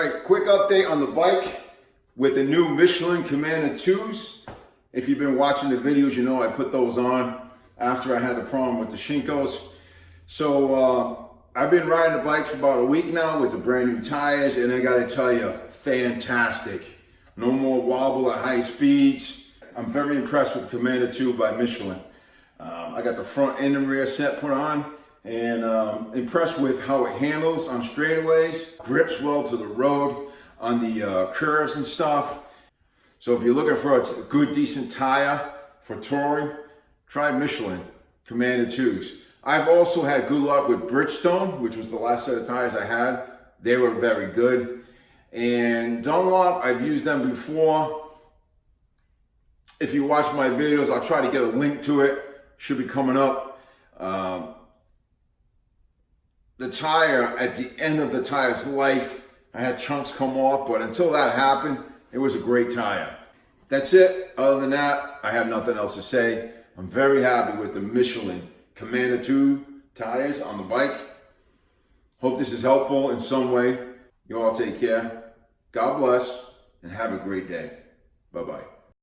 right, quick update on the bike with the new Michelin Commander 2s. If you've been watching the videos, you know I put those on after I had the problem with the Shinkos. So I've been riding the bike for about a week now with the brand new tires, and I gotta tell you, fantastic. No more wobble at high speeds. I'm very impressed with the Commander 2 by Michelin. I got the front and the rear set put on, and impressed with how it handles on straightaways, grips well to the road on the curves and stuff. So if you're looking for a good, decent tire for touring, try Michelin Commander 2s. I've also had good luck with Bridgestone, which was the last set of tires I had. They were very good. And Dunlop, I've used them before. If you watch my videos, I'll try to get a link to it. Should be coming up. The tire, at the end of the tire's life, I had chunks come off, but until that happened, it was a great tire. That's it. Other than that, I have nothing else to say. I'm very happy with the Michelin Commander 2 tires on the bike. Hope this is helpful in some way. You all take care. God bless and have a great day. Bye-bye.